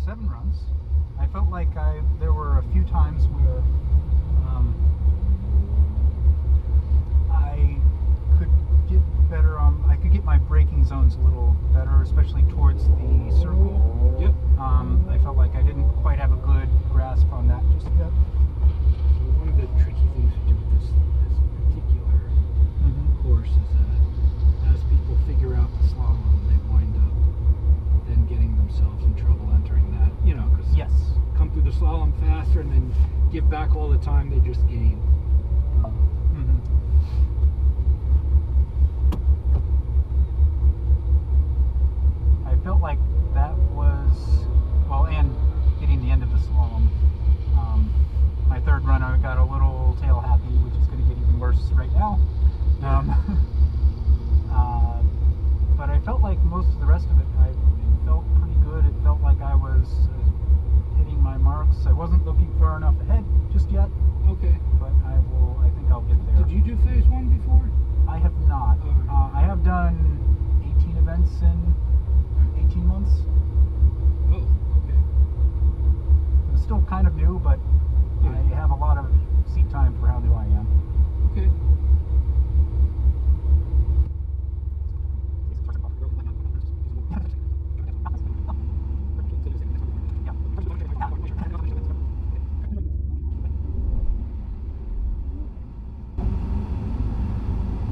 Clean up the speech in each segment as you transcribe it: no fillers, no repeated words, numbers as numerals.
7 runs. I felt like there were a few times where I could get better on. I could get my braking zones a little better, especially towards the circle. Yep. I felt like I didn't quite have a good grasp on that just yet. So one of the tricky things to do with this particular course is that as people figure out the slalom, they wind up then getting themselves in trouble entering that. You know, because yes, come through the slalom faster and then give back all the time they just gained. I felt like that was, well, and getting the end of the slalom. My third run, I got a little tail happy, which is going to get even worse right now. But I felt like most of the rest of it, I felt pretty good. It felt like I was hitting my marks. I wasn't looking far enough ahead just yet. Okay. But I think I'll get there. Did you do phase 1 before? I have not. I have done 18 events in 18 months. Oh, okay. I'm still kind of new, but yeah. I have a lot of seat time for how new I am. Okay.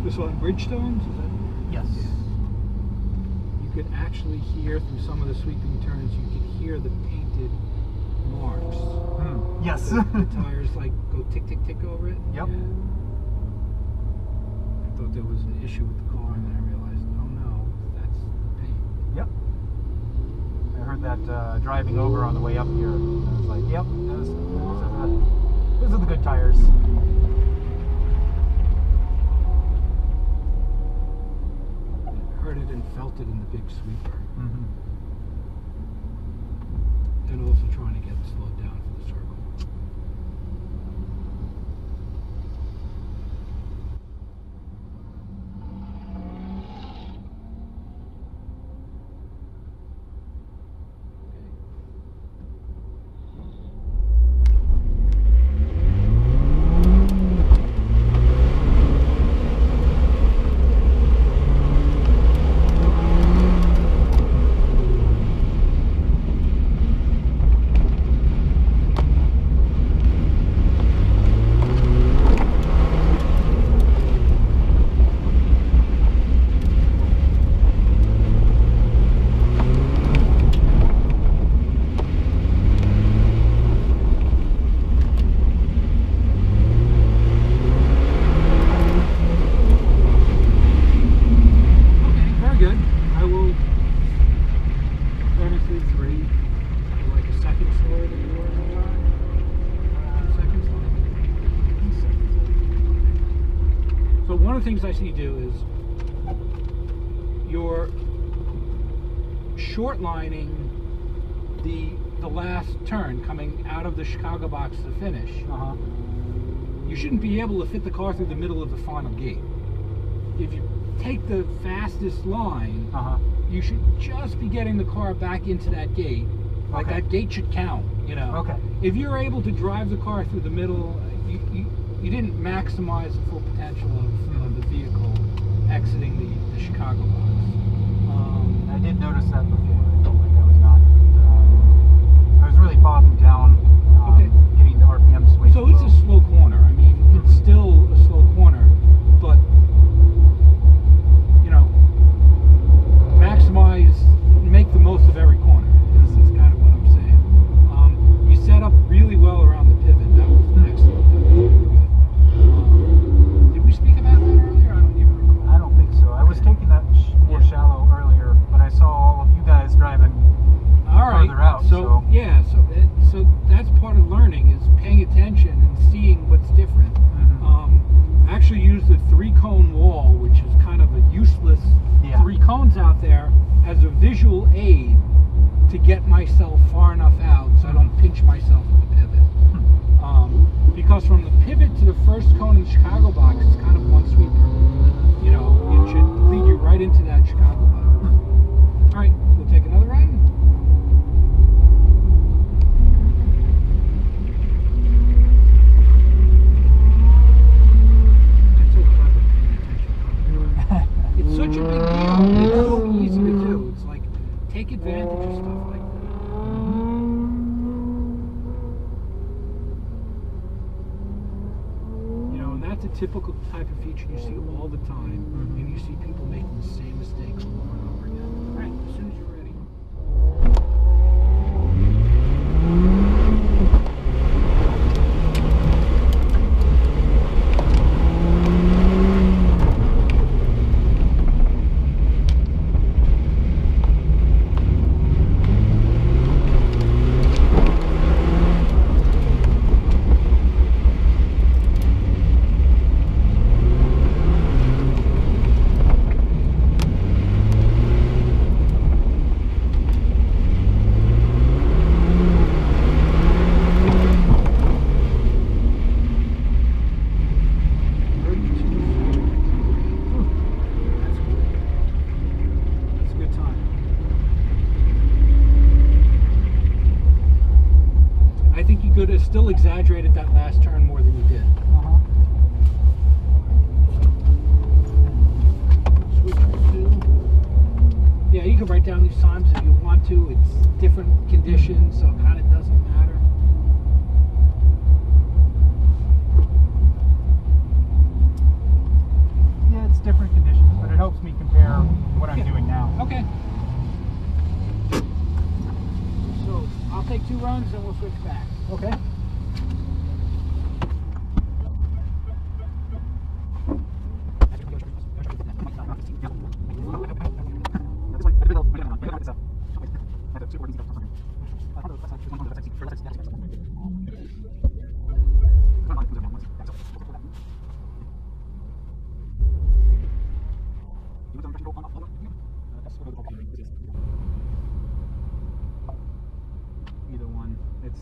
This one, Bridgestones, is that? Yes. Yeah. You could actually hear through some of the sweeping turns, you could hear the painted marks. Yes. The tires like go tick, tick, tick over it. Yep. Yeah. I thought there was an issue with the car, and then I realized, oh no, that's the paint. Yep. I heard that driving over on the way up here. I was like, yep, those are the good tires. Heard it and felt it in the big sweeper. And also trying to get it slowed down for the circle. One of the things I see you do is you're short lining the last turn coming out of the Chicago box to finish. You shouldn't be able to fit the car through the middle of the final gate. If you take the fastest line, you should just be getting the car back into that gate. Like that gate should count, you know. Okay. If you're able to drive the car through the middle, you didn't maximize the full potential of the vehicle exiting the Chicago box. I did notice that before. I felt like I was not. I was really bogging down getting the RPM swing. So it's a slow corner. I mean, it's still a slow corner, but you know, maximize, make the most of every corner. This is kind of what I'm saying. You set up really well around the pivot. That was excellent. That was really good. Did we speak about that earlier? I don't even recall. I don't think so. I was taking that more shallow earlier, but I saw all of you guys driving further out. So yeah, so that's part of learning, is paying attention and seeing what's different. I actually used the 3-cone wall, which is kind of a useless 3 cones out there, as a visual aid to get myself far enough out so I don't pinch myself at the pivot. Because from the pivot to the first cone in the Chicago box, it's kind of one sweeper. You know, it should lead you right into that Chicago box. All right, we'll take another run. typical type of feature you see all the time, and you see people making the same mistakes over and over again. All right, as soon as you're ready. Could have still exaggerated that last turn more than you did. Switch to, yeah, you can write down these times if you want to. It's different conditions, so it kind of doesn't matter. Yeah, it's different conditions, but it helps me compare what I'm doing now. Okay. So I'll take 2 runs and we'll switch back. Okay. Either one. It's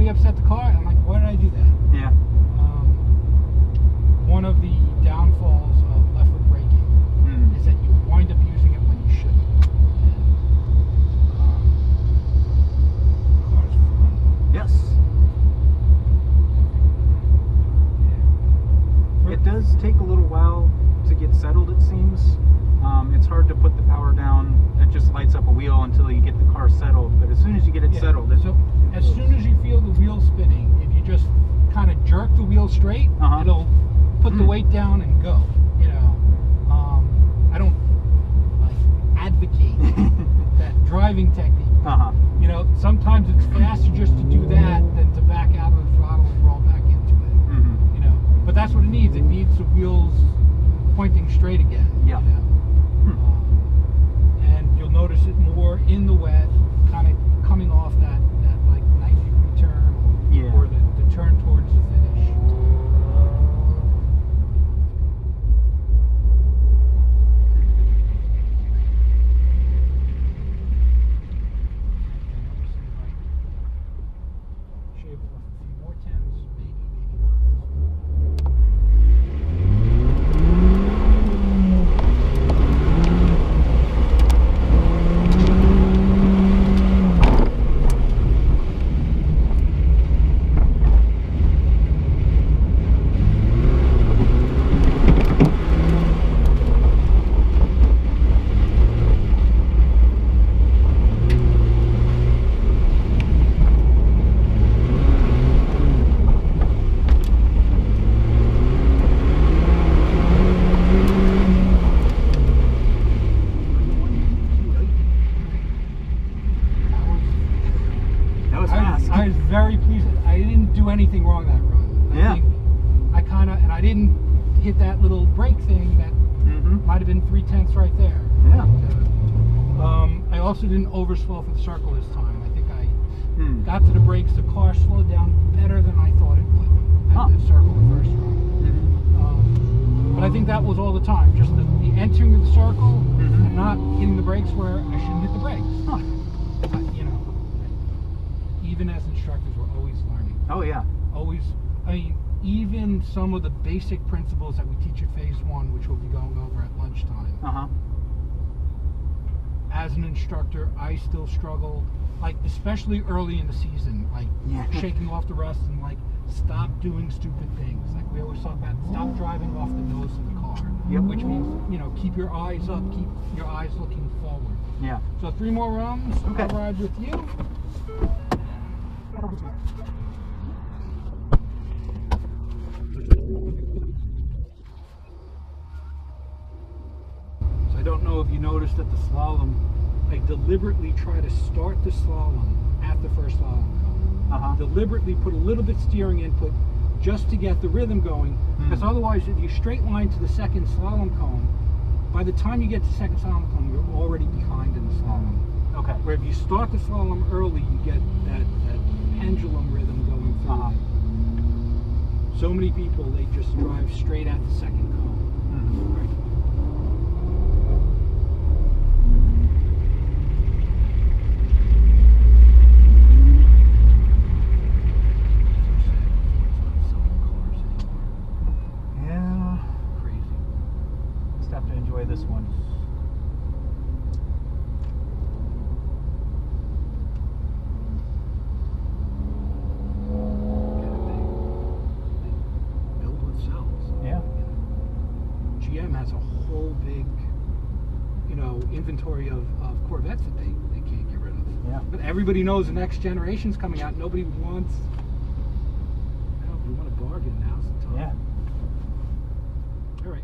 upset the car. I'm like, why did I do that? Yeah. One of the downfalls of left foot braking is that you wind up using it when you shouldn't. Car's fun. Yes. Yeah. It does take a little while to get settled, it seems. It's hard to put the power down. It just lights up a wheel until you get the car settled. But as soon as you get it settled, so as soon as you feel the wheel spinning, if you just kind of jerk the wheel straight, it'll put the weight down and go. You know, I don't like advocate that driving technique. You know, sometimes it's faster just to do that than to back out of the throttle and roll back into it. You know, but that's what it needs. It needs the wheels pointing straight again. Yeah. You know? And you'll notice it more in the wet, kind of coming off that like 90-degree turn, or the turn towards the finish. Shave off a few more tens, maybe not. I was very pleased. I didn't do anything wrong that run. I think I kind of, and I didn't hit that little brake thing that might have been 3/10 right there. Yeah. I also didn't overslow for the circle this time. I think I got to the brakes, the car slowed down better than I thought it would at the circle the first run. But I think that was all the time, just the entering of the circle and not hitting the brakes where I shouldn't hit the brakes. You know, even as instructors, we're always learning. Oh yeah. Always. I mean, even some of the basic principles that we teach at Phase 1, which we'll be going over at lunchtime. As an instructor, I still struggle, like especially early in the season, like shaking off the rust and like stop doing stupid things. Like we always talk about, stop driving off the nose of the car. Which means, you know, keep your eyes up, keep your eyes looking forward. Yeah. So 3 more runs. Okay. I'll ride with you. So I don't know if you noticed at the slalom, I deliberately try to start the slalom at the first slalom cone. Deliberately put a little bit steering input just to get the rhythm going, because otherwise if you straight line to the second slalom cone, by the time you get to the second slalom cone, you're already behind in the slalom. Okay. Where if you start the slalom early, you get that pendulum rhythm going through. So many people, they just drive straight at the second cone. Right. This one. They build with cells. Yeah. GM has a whole big, you know, inventory of Corvettes that they can't get rid of. Yeah. But everybody knows the next generation's coming out. Nobody wants. You know, if you want a bargain, now's the time. Yeah. All right.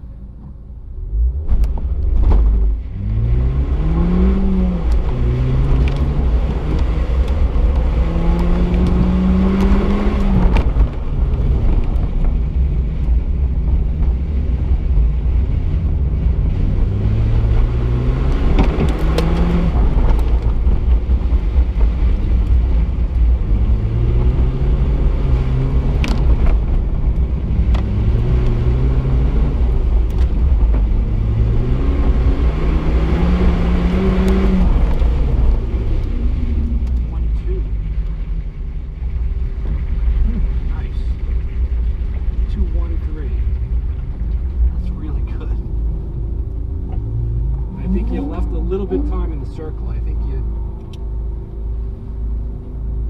Circle. I think you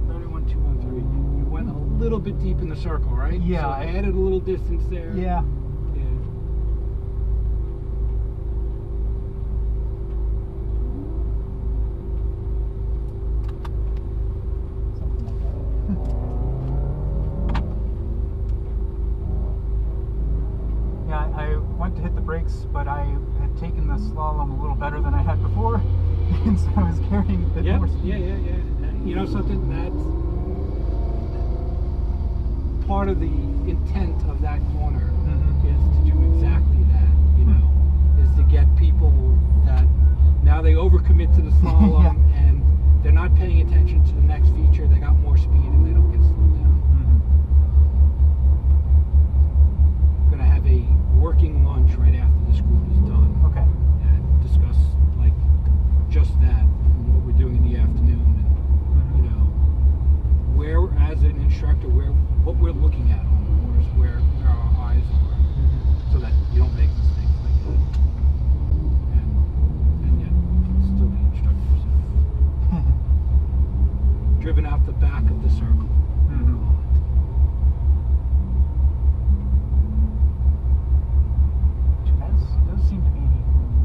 31,213. You went a little bit deep in the circle, right? Yeah. So I added a little distance there. Yeah. Something like that. Yeah, I went to hit the brakes, but I had taken the slalom a little better than I had before, and so I was carrying a bit more speed. Yeah. You know something, that's part of the intent of that corner is to do exactly that, you know, is to get people that now they overcommit to the slalom and they're not paying attention to the next feature, they got more speed and they don't get slowed down. Gonna have a working lunch right after this group is done. Okay. And discuss like just that, and what we're doing in the afternoon, and you know, where as an instructor, what we're looking at on the course, where our eyes are, so that you don't make mistakes like that, and yet still be instructor yourself. Driven out the back of the circle. It does seem to be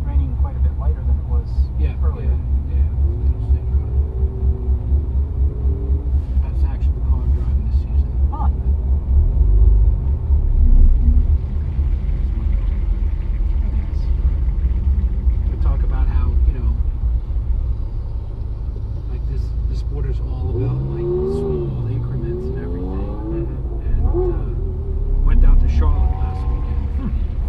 raining quite a bit lighter than it was earlier. That's actually the car I'm driving this season. Huh. We talk about how, you know, like this sport is all about like small increments and everything. And went down to Charlotte last weekend for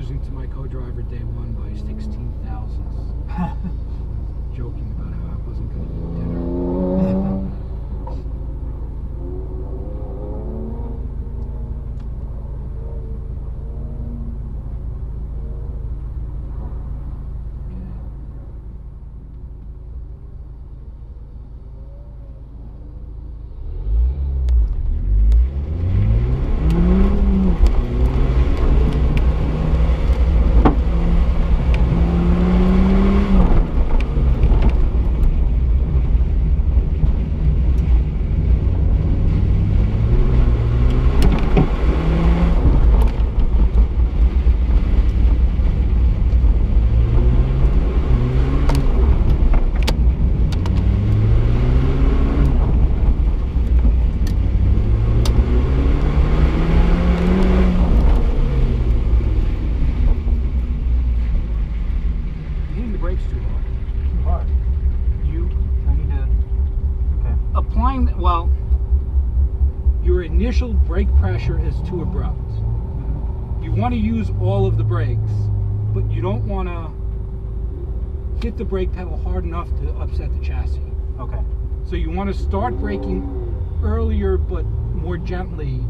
losing to my co-driver day one by 16 thousandths. Joking about how I wasn't going to eat dinner. Well, your initial brake pressure is too abrupt. You want to use all of the brakes, but you don't want to hit the brake pedal hard enough to upset the chassis. Okay. So you want to start braking earlier but more gently,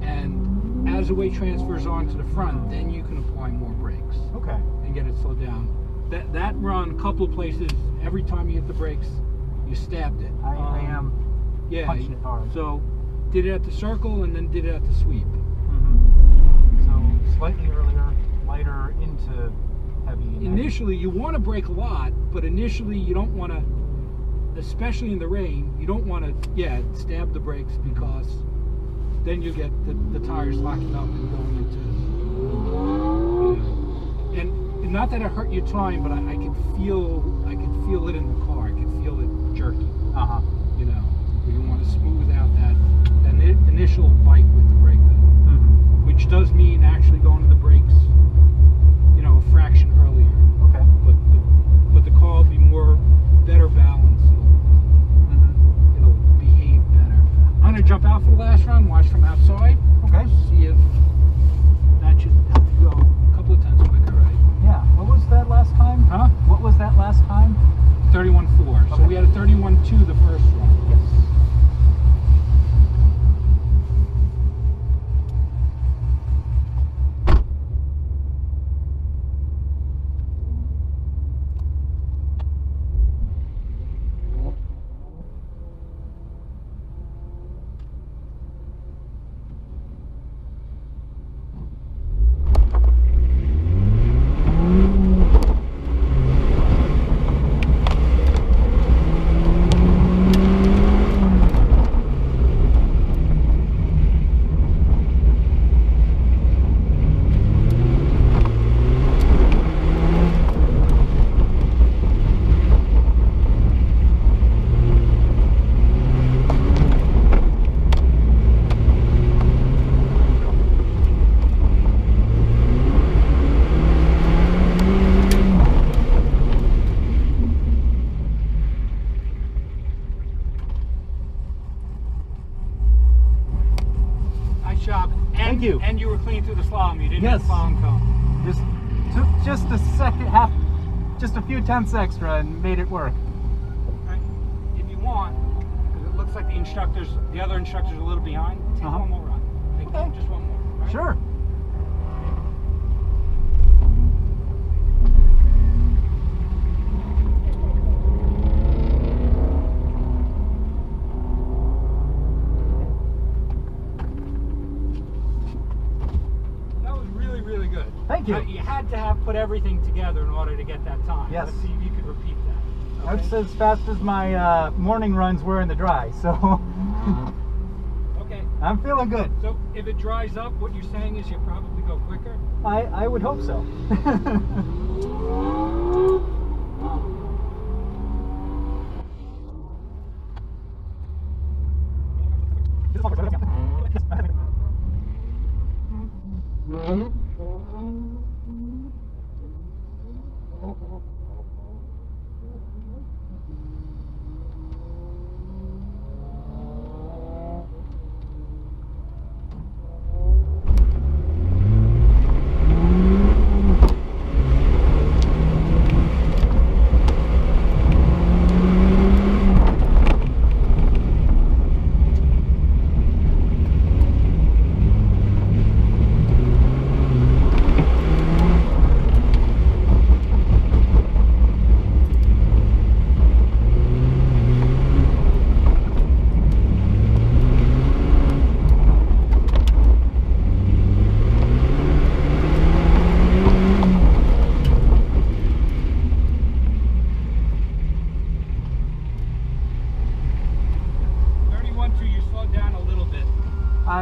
and as the weight transfers onto the front, then you can apply more brakes. Okay. And get it slowed down. That run, a couple of places, every time you hit the brakes, you stabbed it. I am punching it hard. So did it at the circle and then did it at the sweep. So slightly earlier, lighter into heavy. Initially, you want to brake a lot, but initially you don't want to, especially in the rain, you don't want to, stab the brakes, because then you get the tires locking up and going into, and not that it hurt your time, but I could feel it in the car. I could feel it jerky. You know, you want to smooth out that initial bite with the brake pedal, which does mean actually going to the brakes, you know, a fraction earlier. Okay. But the car will be better balanced. It'll behave better. I'm gonna jump out for the last run, watch from outside. Okay. See if that should go a couple of tenths quicker, right? Yeah. What was that last time? Huh? What was that last time? 31.4. So we had a 31.2 the first run. Yes. Thank you. And you were clean through the slalom. You didn't have a slalom cone. Just took just a few tenths extra and made it work. Right. If you want, because it looks like the other instructors are a little behind, take one more run. Take just one more. Right? Sure. Thank you. You had to have put everything together in order to get that time. Yes. Let's see if you could repeat that. Okay? That's as fast as my morning runs were in the dry, so okay. I'm feeling good. So if it dries up, what you're saying is you'll probably go quicker? I would hope so.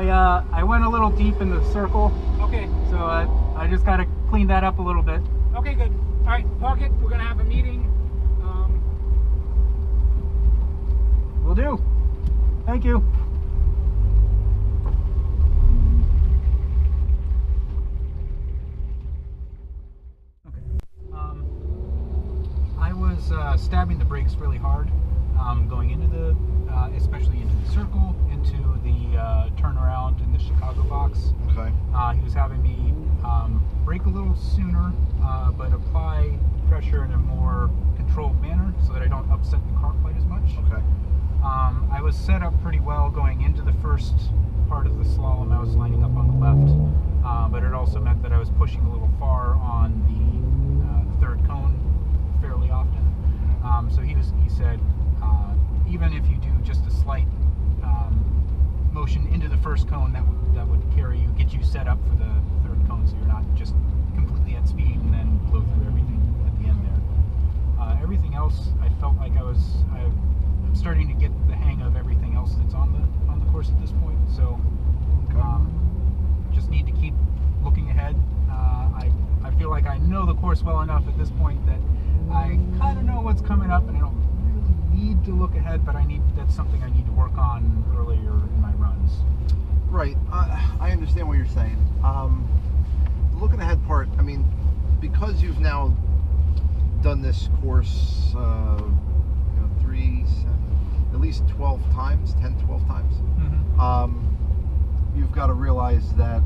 I went a little deep in the circle. Okay. So I just gotta clean that up a little bit. Okay, good. All right, park it. We're gonna have a meeting. Will do. Thank you. Okay. I was stabbing the brakes really hard going into the, especially into the circle, into the turnaround in the Chicago box. Okay. He was having me brake a little sooner, but apply pressure in a more controlled manner so that I don't upset the car quite as much. Okay. I was set up pretty well going into the first part of the slalom. I was lining up on the left, but it also meant that I was pushing a little far on the third cone fairly often. So he said, even if you do just a slight motion into the first cone, that would carry you, get you set up for the third cone, so you're not just completely at speed and then blow through everything at the end there. Everything else, I felt like I'm starting to get the hang of everything else that's on the course at this point. So just need to keep looking ahead. I feel like I know the course well enough at this point that I kind of know what's coming up, and I don't really need to look ahead, but that's something I need to work on earlier in my runs. Right. I understand what you're saying. The looking ahead part, I mean, because you've now done this course, at least 12 times, 10, 12 times, you've got to realize that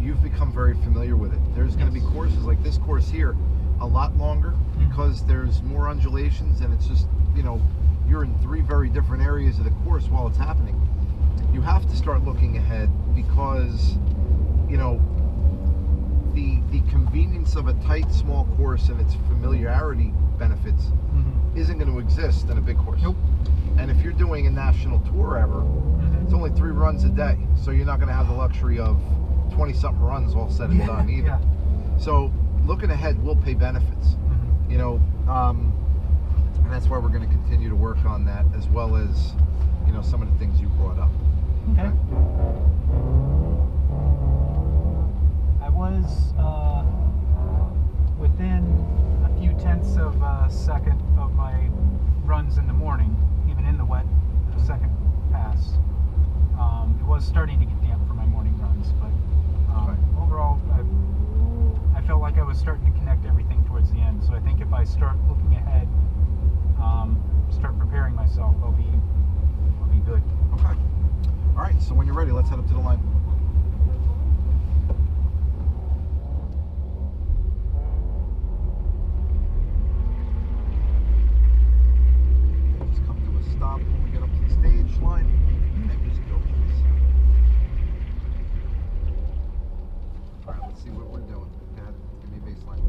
you've become very familiar with it. There's going to be courses like this course here, a lot longer, because there's more undulations, and it's just, you're in 3 very different areas of the course while it's happening. You have to start looking ahead because, the convenience of a tight, small course and its familiarity benefits isn't going to exist in a big course. Nope. And if you're doing a national tour ever, it's only 3 runs a day, so you're not going to have the luxury of 20-something runs all said and done either. Yeah. So looking ahead will pay benefits, and that's why we're going to continue to work on that, as well as, some of the things you brought up. Okay. I was within a few tenths of a second of my runs in the morning, even in the wet, the second pass. It was starting to get damp for my morning runs, but overall, I felt like I was starting to connect everything towards the end. So I think if I start looking ahead, start preparing myself, I'll be good. Okay. All right. So when you're ready, let's head up to the line. Just come to a stop when we get up to the stage line, and just go, please. All right. Let's see what we're doing. Go ahead. Give me a baseline.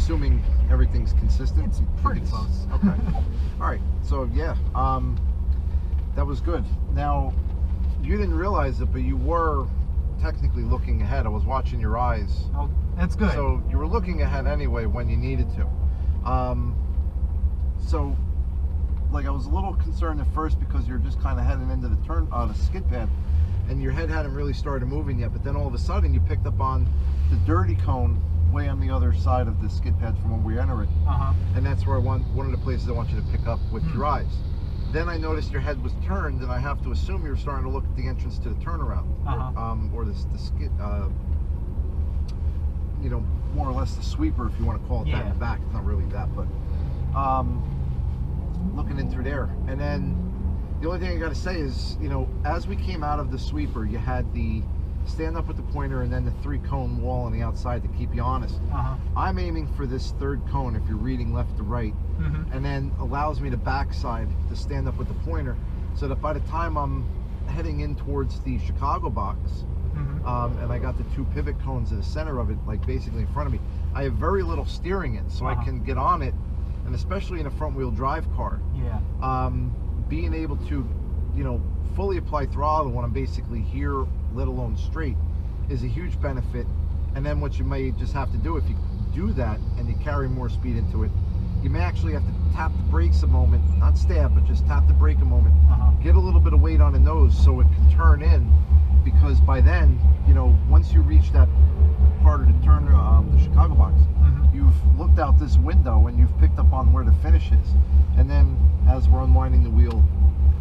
Assuming everything's consistent. It's pretty close. Okay. All right. So yeah, that was good. Now, you didn't realize it, but you were technically looking ahead. I was watching your eyes. Oh, that's good. So you were looking ahead anyway when you needed to. So, like, I was a little concerned at first because you're just kind of heading into the the skid pad, and your head hadn't really started moving yet. But then all of a sudden, you picked up on the dirty cone way on the other side of the skid pad from when we enter it. And that's where one of the places I want you to pick up with your eyes. Then I noticed your head was turned, and I have to assume you're starting to look at the entrance to the turnaround, or the skid, more or less the sweeper, if you want to call it that, in the back. It's not really that, but looking in through there. And then the only thing I got to say is, as we came out of the sweeper, you had the stand up with the pointer, and then the 3-cone wall on the outside to keep you honest. I'm aiming for this 3rd cone if you're reading left to right, and then allows me to backside to stand up with the pointer, so that by the time I'm heading in towards the Chicago box, and I got the 2 pivot cones in the center of it, like basically in front of me, I have very little steering in, so I can get on it, and especially in a front-wheel drive car, being able to, you know, fully apply throttle when I'm basically here, let alone straight, is a huge benefit. And then what you may just have to do, if you do that and you carry more speed into it, you may actually have to tap the brakes a moment, not stab, but just tap the brake a moment, get a little bit of weight on the nose so it can turn in, because by then, you know, once you reach that part of the turn, the Chicago box, you've looked out this window and you've picked up on where the finish is. And then as we're unwinding the wheel,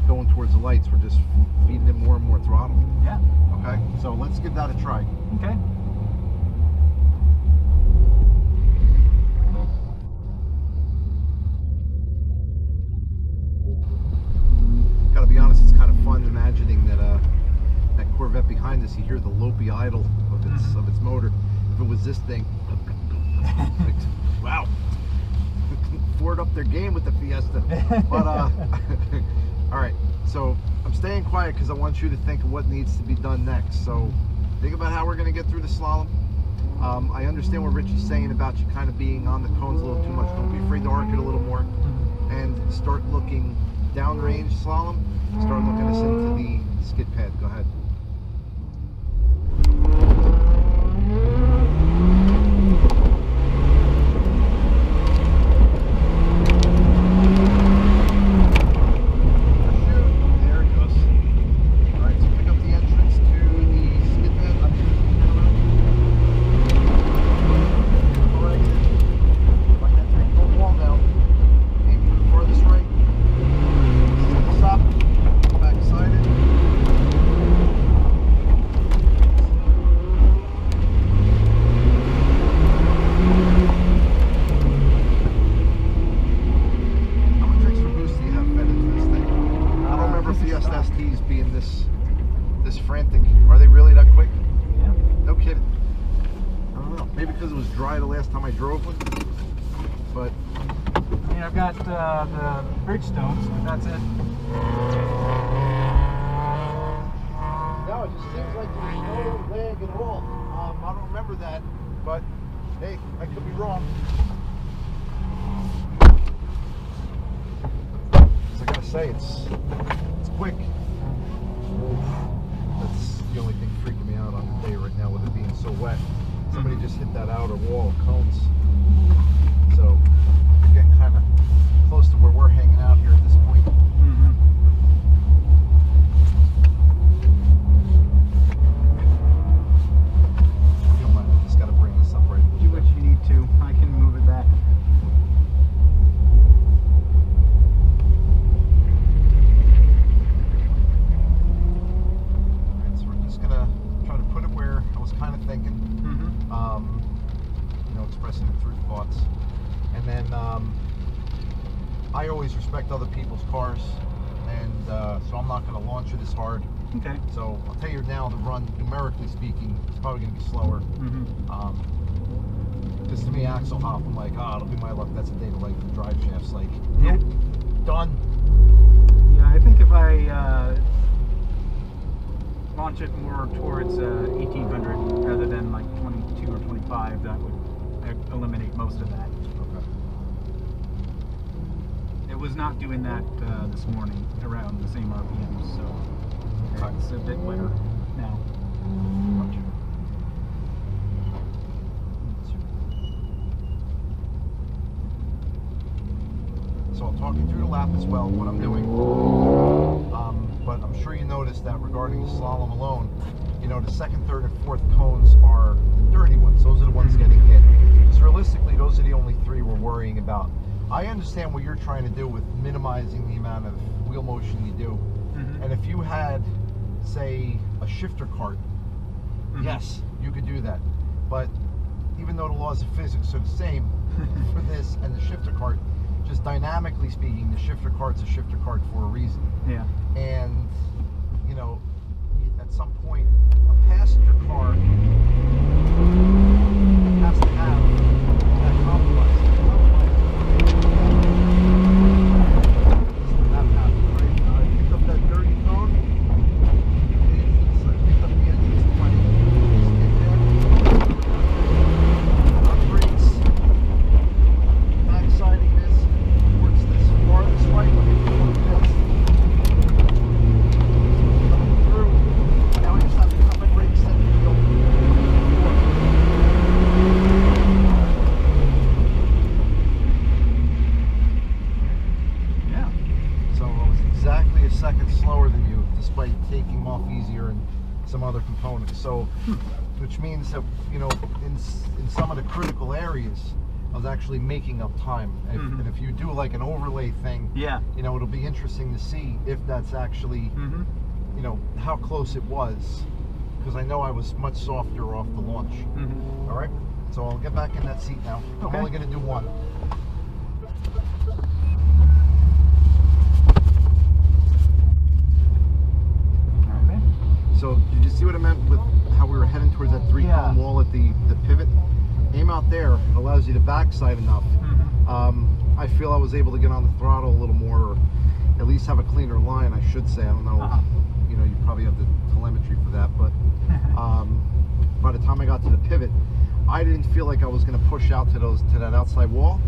going towards the lights, we're just feeding it more and more throttle. Yeah. Okay, so let's give that a try. Okay. Gotta be honest, it's kind of fun imagining that that Corvette behind us, you hear the lopey idle of its motor. If it was this thing, like, wow, Ford up their game with the Fiesta. But all right, so I'm staying quiet because I want you to think of what needs to be done next. So think about how we're going to get through the slalom. I understand what Richie's saying about you kind of being on the cones a little too much. Don't be afraid to arc it a little more, and start looking downrange slalom. Start looking us into the skid pad. Go ahead. Fiesta STs being this frantic. Are they really that quick? Yeah. No kidding. I don't know. Maybe because it was dry the last time I drove one. But I mean, I've got the Bridgestones, but that's it. No, it just seems like there's no lag at all. I don't remember that, but hey, I could be wrong. I gotta say, it's quick. That's the only thing freaking me out on the day right now with it being so wet. Somebody just hit that outer wall of cones. So we're getting kind of close to where we're hanging out here at this point. If you don't mind, I just gotta bring this up right. Do what you need to. I can move it back. Expressing it through thoughts, and then I always respect other people's cars, and so I'm not going to launch it as hard. Okay. So I'll tell you now, the run, numerically speaking, it's probably going to be slower. Because to me, axle hop, I'm like, it'll be my luck. That's a day to like the drive shafts. Like, nope, done. Yeah, I think if I launch it more towards 1800 rather than like 22 or 25, that would eliminate most of that. Okay. It was not doing that this morning around the same RPM, so it's a bit better now. Gotcha. So I'll talk you through the lap as well, what I'm doing. But I'm sure you noticed that regarding the slalom alone, you know, the second, third, and fourth cones are the dirty ones. Those are the ones getting hit. Because realistically, those are the only three we're worrying about. I understand what you're trying to do with minimizing the amount of wheel motion you do. And if you had, say, a shifter cart, yes, you could do that. But even though the laws of physics are the same for this and the shifter cart, just dynamically speaking, the shifter cart's a shifter cart for a reason. Yeah. And, you know, at some point a passenger car has to have that compromise. That happened, right? Picked up that dirty cone. Picked up the entrance to my skid pad. Our brakes. Backsiding this towards this farthest right. Slower than you, despite taking off easier and some other components. So, which means that, you know, in some of the critical areas, I was actually making up time. And if you do like an overlay thing, yeah, you know, it'll be interesting to see if that's actually, you know, how close it was, because I know I was much softer off the launch. All right, so I'll get back in that seat now. Okay. I'm only going to do one. So did you see what I meant with how we were heading towards that three-cone wall at the pivot? Aim out there. It allows you to backside enough. I feel I was able to get on the throttle a little more, or at least have a cleaner line, I should say. I don't know. You know, you probably have the telemetry for that, but by the time I got to the pivot, I didn't feel like I was going to push out to that outside wall,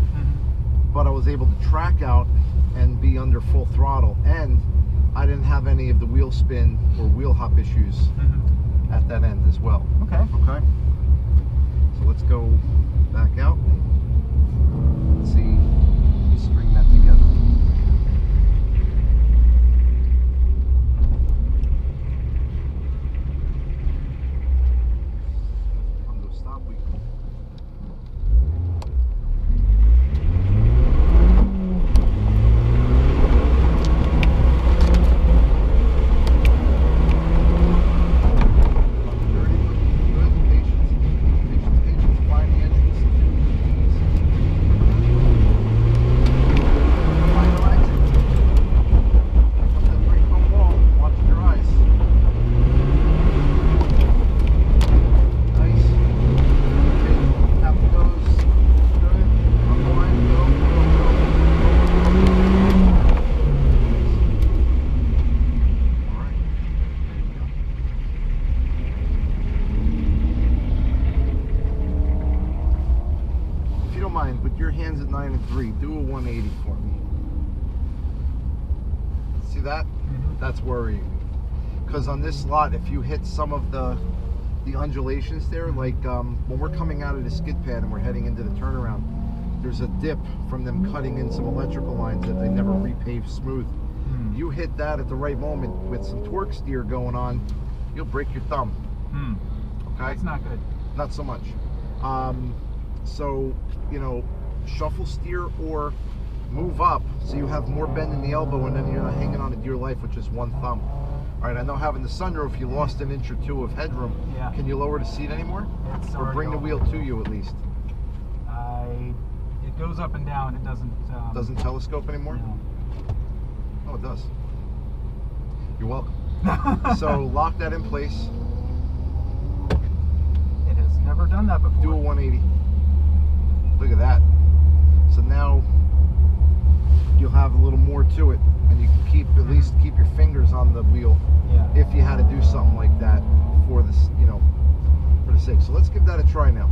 but I was able to track out and be under full throttle, and I didn't have any of the wheel spin or wheel hop issues at that end as well. Okay. Okay. So let's go back out. Let's see. Let's string that together. Come to a stop. We with your hands at 9 and 3, do a 180 for me. See that? That's worrying me. Because on this lot, if you hit some of the undulations there, like when we're coming out of the skid pad and we're heading into the turnaround, there's a dip from them cutting in some electrical lines that they never repaved smooth. You hit that at the right moment with some torque steer going on, you'll break your thumb. Okay? That's not good. Not so much. So, you know, shuffle steer or move up so you have more bend in the elbow, and then you're not hanging on to dear life with just one thumb. All right, I know having the sunroof, you lost an inch or two of headroom. Yeah. Can you lower the seat anymore? It's or bring the wheel to you at least? It goes up and down. It doesn't... doesn't telescope anymore? No. Oh, it does. You're welcome. So lock that in place. It has never done that before. Do a 180. Look at that. So now you'll have a little more to it, and you can keep at least keep your fingers on the wheel. Yeah. If you had to do something like that for this, you know, for the sake. So let's give that a try now.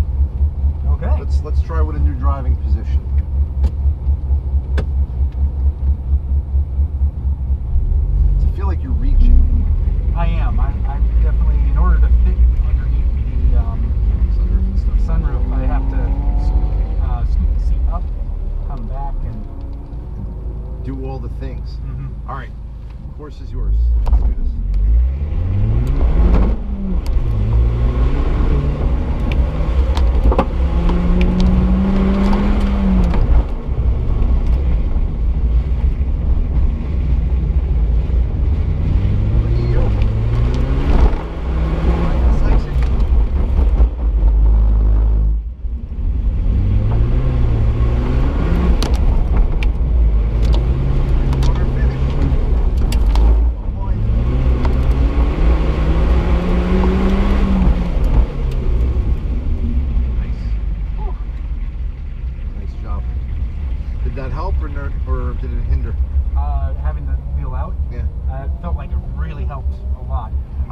Okay. Let's try with a new driving position. Does it feel like you're reaching? I am. I'm definitely, in order to fit underneath the sunroof, I have to scoot the seat up, come back, and do all the things. All right, the course is yours. Let's do this.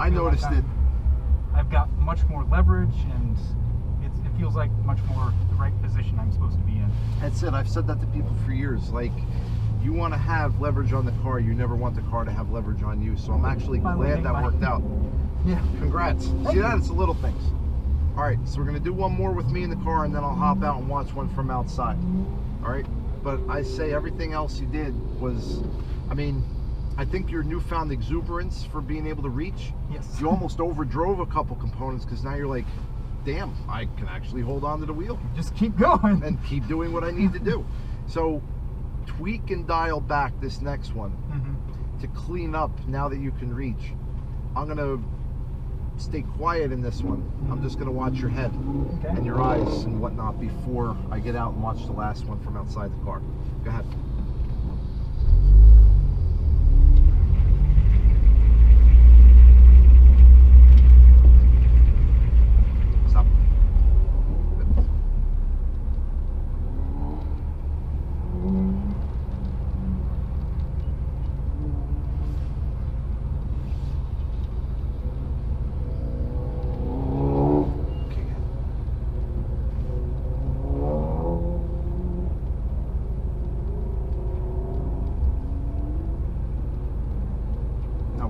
I noticed it. I've got much more leverage, and it feels like much more the right position I'm supposed to be in. That's it. I've said that to people for years. Like, you want to have leverage on the car, you never want the car to have leverage on you. So I'm actually glad that worked out. Yeah. Congrats. See that? It's the little things. All right, so we're going to do one more with me in the car, and then I'll hop out and watch one from outside. All right? But I say everything else you did was, I mean, I think your newfound exuberance for being able to reach, yes. You almost overdrove a couple components, because now you're like, damn, I can actually hold on to the wheel. Just keep going. And keep doing what I need to do. So tweak and dial back this next one to clean up now that you can reach. I'm going to stay quiet in this one. I'm just going to watch your head and your eyes and whatnot before I get out and watch the last one from outside the car. Go ahead. Stop. Good.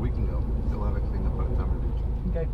We can go. They'll have it cleaned up by the time we reach. Okay.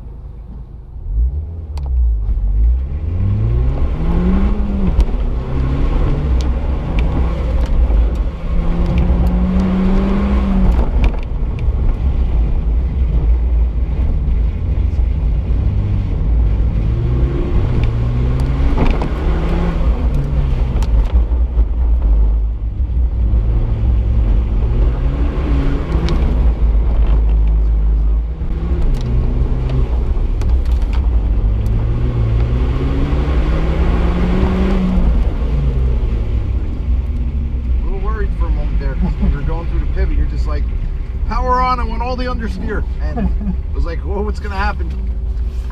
Power on, I want all the understeer, and I was like, whoa, what's gonna happen?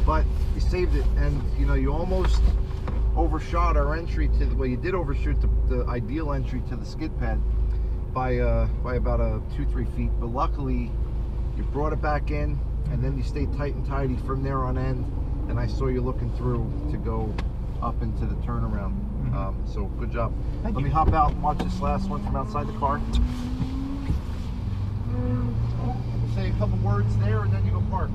But you saved it, and you know, you almost overshot our entry to the, well, you did overshoot the ideal entry to the skid pad by about 2-3 feet, but luckily you brought it back in, and then you stayed tight and tidy from there on end, and I saw you looking through to go up into the turnaround. So good job. Let me hop out and watch this last one from outside the car. Say a couple words there, and then you go park.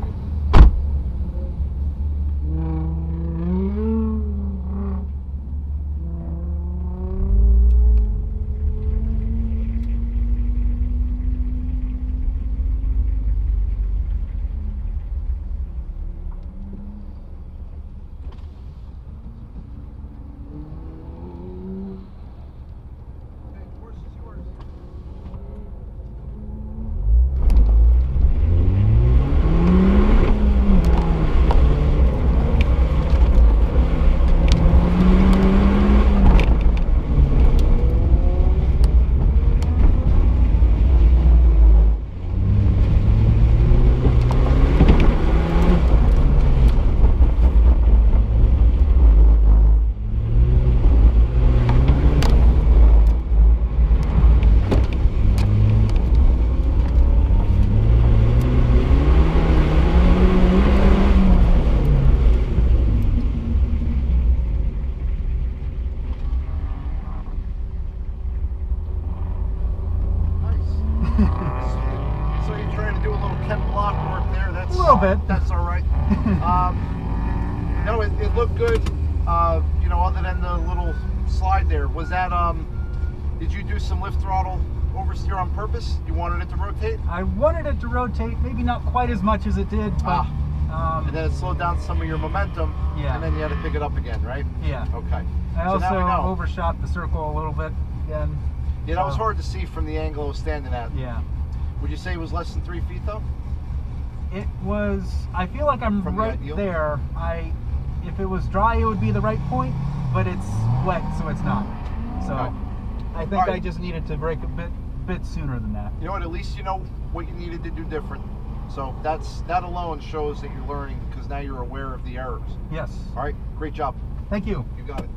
So you're trying to do a little Ken block work there. That's a little bit. That's all right. No, it looked good. You know, other than the little slide there. Was that did you do some lift throttle oversteer on purpose? You wanted it to rotate? I wanted it to rotate, maybe not quite as much as it did, but and then it slowed down some of your momentum. Yeah. And then you had to pick it up again, right? Yeah. Okay. I also overshot the circle a little bit again. Yeah, that was hard to see from the angle I was standing at. Yeah. Would you say it was less than 3 feet though? It was, I feel like I'm from right there. If it was dry, it would be the right point, but it's wet, so it's not. So I think I just needed to break a bit sooner than that. You know what, at least you know what you needed to do different. So that alone shows that you're learning, because now you're aware of the errors. Yes. All right, great job. Thank you. You got it.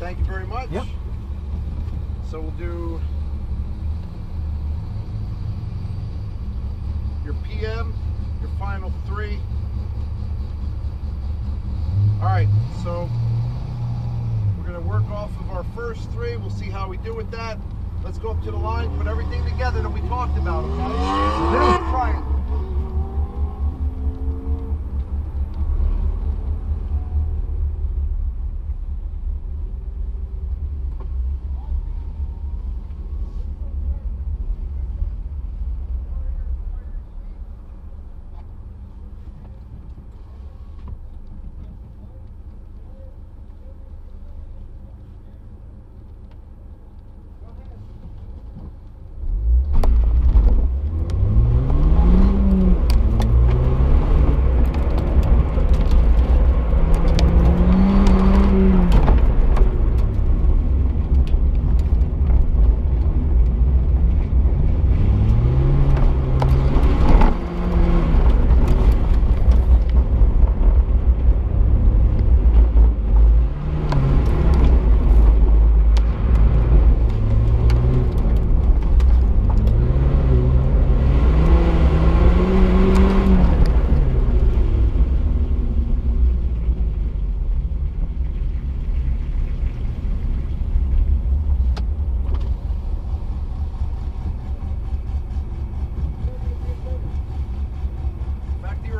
Thank you very much. Yep. So we'll do your PM, your final 3. All right, so we're gonna work off of our first 3. We'll see how we do with that. Let's go up to the line, put everything together that we talked about, okay? Let's try it.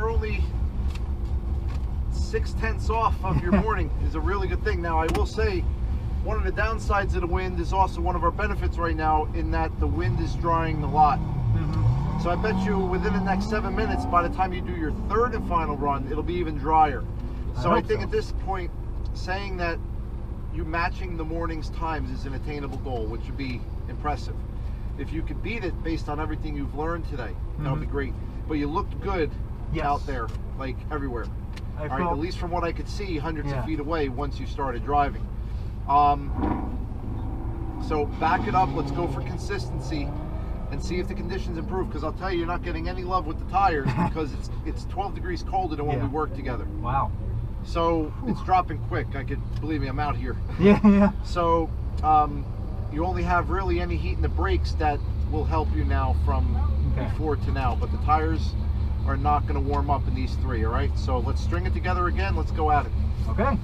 Only 6/10 off of your morning is a really good thing. Now I will say one of the downsides of the wind is also one of our benefits right now, in that the wind is drying the lot. So I bet you within the next 7 minutes, by the time you do your 3rd and final run, it'll be even drier. So I think at this point, saying that you matching the morning's times is an attainable goal, which would be impressive. If you could beat it based on everything you've learned today, that would be great. But you looked good. Yes. Out there, like everywhere. All right, at least from what I could see, hundreds of feet away once you started driving. So back it up. Let's go for consistency and see if the conditions improve. Because I'll tell you, you're not getting any love with the tires because it's 12 degrees colder than when we worked together. Wow. So it's dropping quick. Believe me, I'm out here. Yeah. So you only have really any heat in the brakes that will help you now from before to now. But the tires are not going to warm up in these 3, all right? So let's string it together again. Let's go at it. Okay.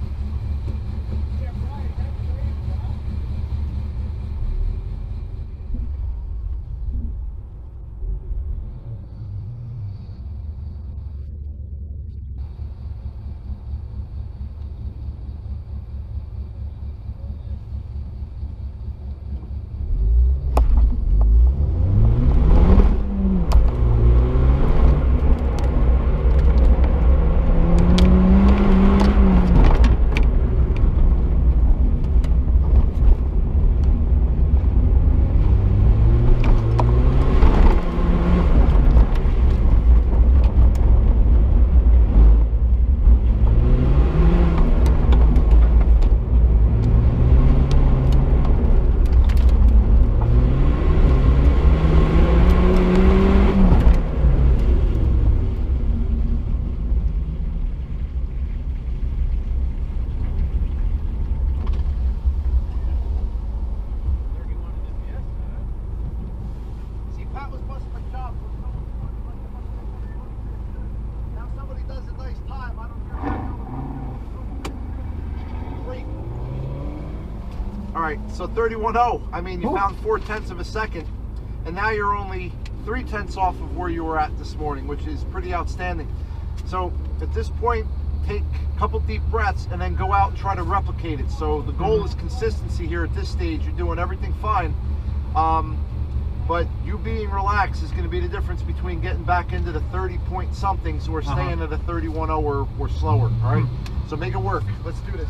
All right, so 31.0. I mean, you found 4/10 of a second, and now you're only 3/10 off of where you were at this morning, which is pretty outstanding. So at this point, take a couple deep breaths and then go out and try to replicate it. So the goal is consistency here at this stage. You're doing everything fine, but you being relaxed is going to be the difference between getting back into the 30 point somethings or staying at a 31.0 or slower. All right, so make it work. Let's do this.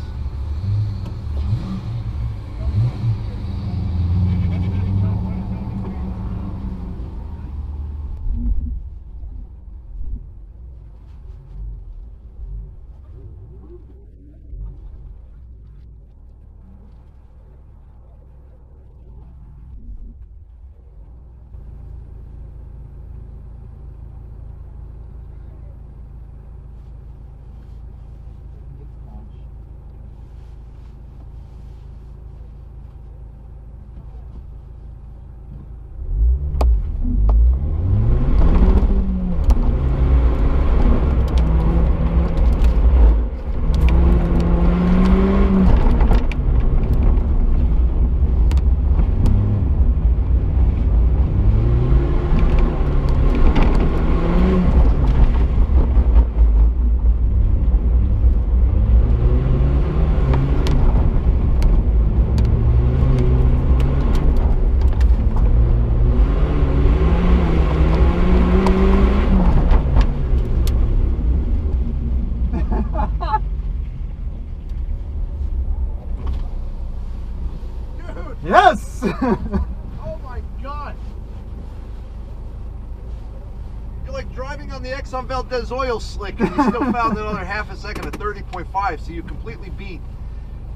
driving on the Exxon Valdez oil slick, and you still found another half a second at 30.5, so you completely beat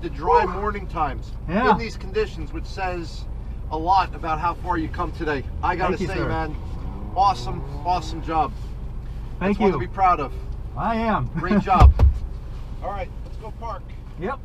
the dry morning times in these conditions, which says a lot about how far you come today. I gotta say, man, awesome job. Thank you. you. To be proud of. I am. Great job. All right, let's go park. Yep.